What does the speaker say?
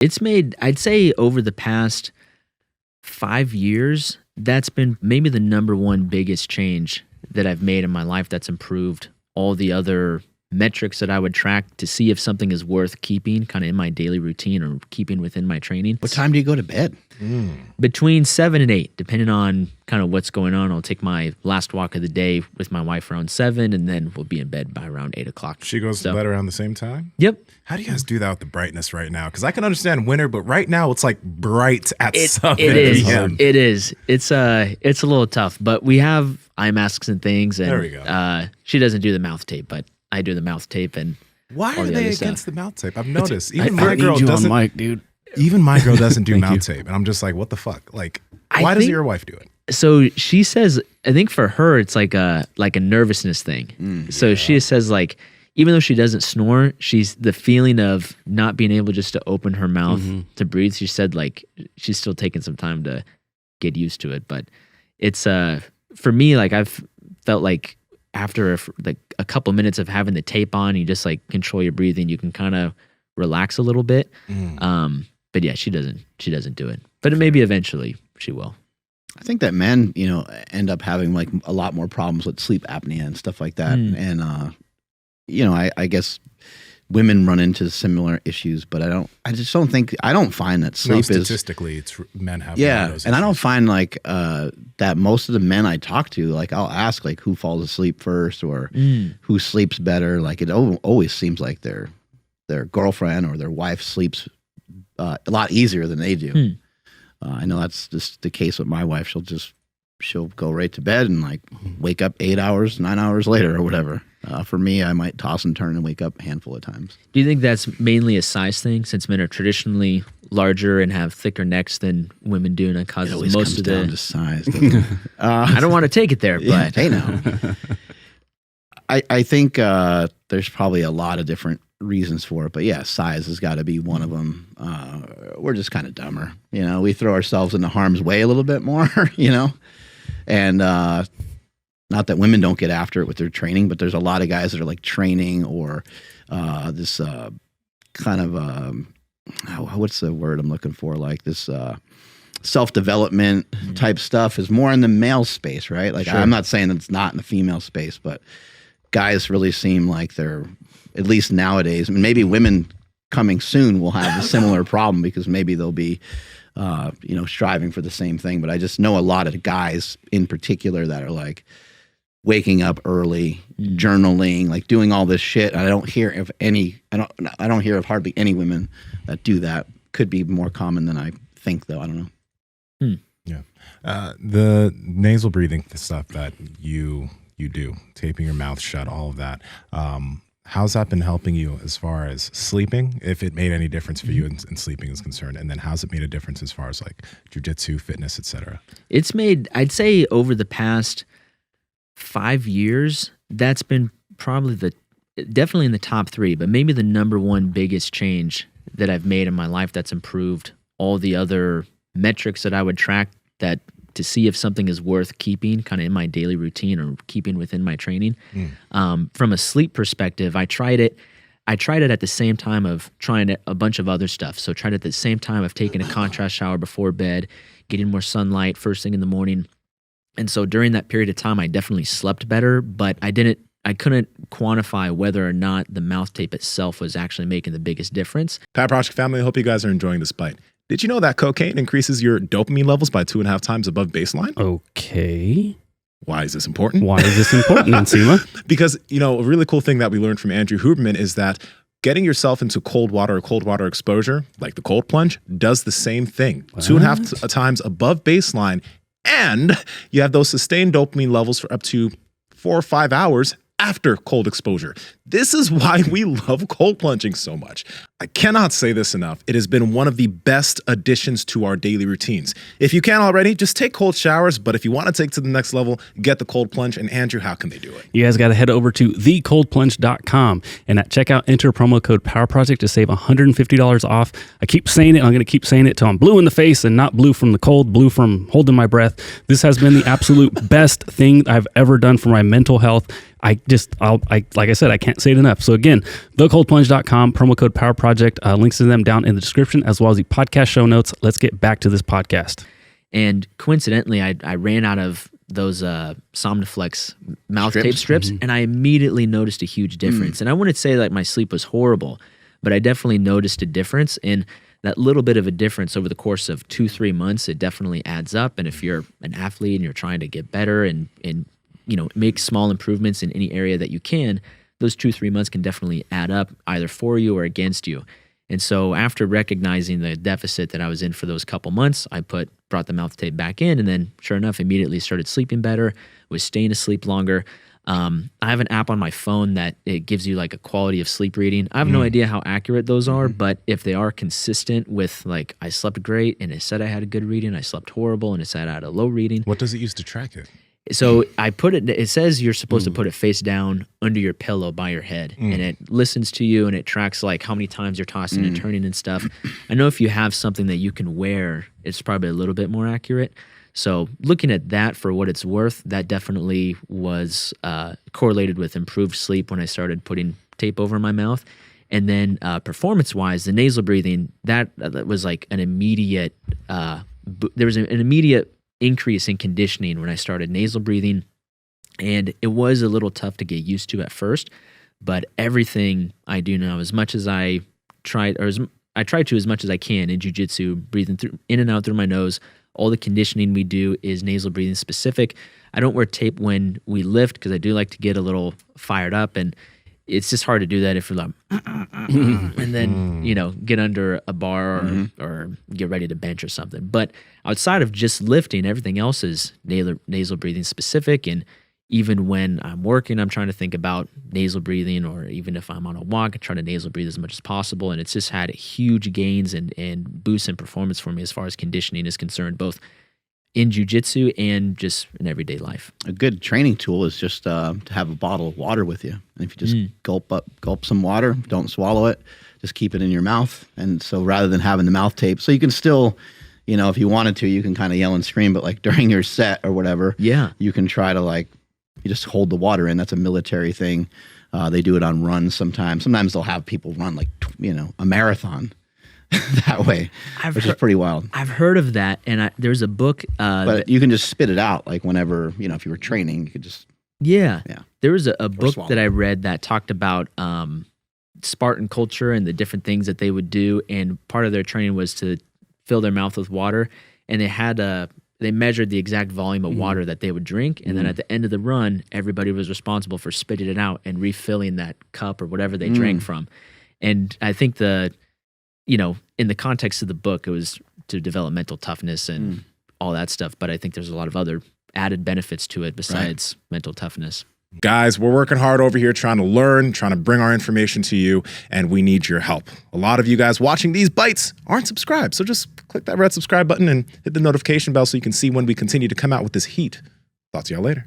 It's made, I'd say over the past 5 years, that's been maybe the number one biggest change that I've made in my life that's improved all the other metrics that I would track to see if something is worth keeping kind of in my daily routine or keeping within my training. What time do you go to bed? Between 7 and 8, depending on kind of what's going on. I'll take my last walk of the day with my wife around 7, and then we'll be in bed by around 8 o'clock. She goes to bed around the same time? Yep. How do you guys do that with the brightness right now? Because I can understand winter, but right now it's like bright at 7 p.m. It is. It's a little tough, but we have eye masks and things. And, there we go. She doesn't do the mouth tape, but I do the mouth tape. And why all are the they other against stuff. the mouth tape? I've noticed. Even I my girl need you doesn't. on mic, dude. Even my girl doesn't do mouth tape, and I'm just like, what the fuck? Like, why doesn't your wife do it? So she says, I think for her it's like a nervousness thing. So she says like, even though she doesn't snore, she's the feeling of not being able just to open her mouth to breathe. She said like she's still taking some time to get used to it, but it's for me, like I've felt like after a couple minutes of having the tape on, you just like control your breathing, you can kind of relax a little bit. But yeah, she doesn't do it, but maybe eventually she will. I think that men, end up having like a lot more problems with sleep apnea and stuff like that. And, I guess women run into similar issues, but I don't find that sleep statistically, it's men have and those issues. I don't find like that most of the men I talk to, like I'll ask like who falls asleep first or who sleeps better. Like it always seems like their girlfriend or their wife sleeps a lot easier than they do. I know that's just the case with my wife. She'll go right to bed and like wake up 8 hours, 9 hours later or whatever. For me, I might toss and turn and wake up a handful of times. Do you think that's mainly a size thing, since men are traditionally larger and have thicker necks than women do, and it causes most of down to size? I don't want to take it there, but hey, no. I think there's probably a lot of different reasons for it, but yeah, size has got to be one of them. We're just kind of dumber, we throw ourselves into harm's way a little bit more, and not that women don't get after it with their training, but there's a lot of guys that are like training or this kind of what's the word I'm looking for, like this self-development type stuff is more in the male space, right? Like, I'm not saying that it's not in the female space, but guys really seem like they're, at least nowadays, I mean, maybe women coming soon will have a similar problem because maybe they'll be, striving for the same thing. But I just know a lot of guys in particular that are like waking up early, journaling, like doing all this shit. And I don't hear of hardly any women that do that. Could be more common than I think, though. I don't know. Yeah. The nasal breathing stuff that you do, taping your mouth shut, all of that. How's that been helping you as far as sleeping, if it made any difference for you in sleeping is concerned? And then how's it made a difference as far as like jujitsu, fitness, etc.? It's made, I'd say over the past 5 years, that's been probably definitely in the top 3, but maybe the number one biggest change that I've made in my life that's improved all the other metrics that I would track that to see if something is worth keeping kind of in my daily routine or keeping within my training. From a sleep perspective, I tried it at the same time of trying a bunch of other stuff. So tried it at the same time of taking a contrast shower before bed, getting more sunlight first thing in the morning. And so during that period of time, I definitely slept better, but I couldn't quantify whether or not the mouth tape itself was actually making the biggest difference. Power Project family, I hope you guys are enjoying this bite. Did you know that cocaine increases your dopamine levels by 2.5 times above baseline? Okay. Why is this important? Nsima? Because, a really cool thing that we learned from Andrew Huberman is that getting yourself into cold water or cold water exposure, like the cold plunge, does the same thing. What? 2.5 times above baseline. And you have those sustained dopamine levels for up to 4 or 5 hours after cold exposure. This is why we love cold plunging so much. I cannot say this enough. It has been one of the best additions to our daily routines. If you can't already, just take cold showers. But if you want to take it to the next level, get the cold plunge. And Andrew, how can they do it? You guys got to head over to thecoldplunge.com and at checkout, enter promo code PowerProject to save $150 off. I keep saying it. I'm going to keep saying it till I'm blue in the face and not blue from the cold, blue from holding my breath. This has been the absolute best thing I've ever done for my mental health. Like I said, I can't say it enough. So again, thecoldplunge.com, promo code PowerProject. Project. Links to them down in the description, as well as the podcast show notes. Let's get back to this podcast. And coincidentally, I ran out of those Somniflex mouth tape strips, and I immediately noticed a huge difference. And I wouldn't say like my sleep was horrible, but I definitely noticed a difference. And that little bit of a difference over the course of 2-3 months, it definitely adds up. And if you're an athlete and you're trying to get better and make small improvements in any area that you can, those 2-3 months can definitely add up either for you or against you. And so after recognizing the deficit that I was in for those couple months, I brought the mouth tape back in, and then sure enough, immediately started sleeping better, was staying asleep longer. I have an app on my phone that it gives you like a quality of sleep reading. I have no idea how accurate those are, but if they are consistent with like I slept great and it said I had a good reading, I slept horrible and it said I had a low reading. What does it use to track it? So I put it says you're supposed to put it face down under your pillow by your head, and it listens to you and it tracks like how many times you're tossing and turning and stuff. I know if you have something that you can wear, it's probably a little bit more accurate. So looking at that for what it's worth, that definitely was correlated with improved sleep when I started putting tape over my mouth. And then performance-wise, the nasal breathing, that was like an immediate, there was an immediate increase in conditioning when I started nasal breathing. And it was a little tough to get used to at first, but everything I do now, as much as I tried, I try to as much as I can in jiu-jitsu, breathing through in and out through my nose. All the conditioning we do is nasal breathing specific. I don't wear tape when we lift because I do like to get a little fired up, and it's just hard to do that if you're like, and then, get under a bar or get ready to bench or something. But outside of just lifting, everything else is nasal breathing specific. And even when I'm working, I'm trying to think about nasal breathing, or even if I'm on a walk, I try to nasal breathe as much as possible. And it's just had huge gains and boosts in performance for me as far as conditioning is concerned, both in jiu-jitsu and just in everyday life. A good training tool is just to have a bottle of water with you. And if you just gulp some water, don't swallow it, just keep it in your mouth. And so rather than having the mouth tape, so you can still, if you wanted to, you can kind of yell and scream, but like during your set or whatever, you can try to you just hold the water in. That's a military thing. They do it on runs sometimes. Sometimes they'll have people run a marathon that way, which is pretty wild. I've heard of that, and there's a book. But you can just spit it out, like whenever, if you were training, you could just... Yeah. There was a book that I read that talked about Spartan culture and the different things that they would do, and part of their training was to fill their mouth with water, and they measured the exact volume of water that they would drink, and then at the end of the run, everybody was responsible for spitting it out and refilling that cup or whatever they drank from. And I think in the context of the book, it was to develop mental toughness and all that stuff. But I think there's a lot of other added benefits to it besides mental toughness. Guys, we're working hard over here trying to learn, trying to bring our information to you, and we need your help. A lot of you guys watching these bites aren't subscribed, so just click that red subscribe button and hit the notification bell so you can see when we continue to come out with this heat. Talk to y'all later.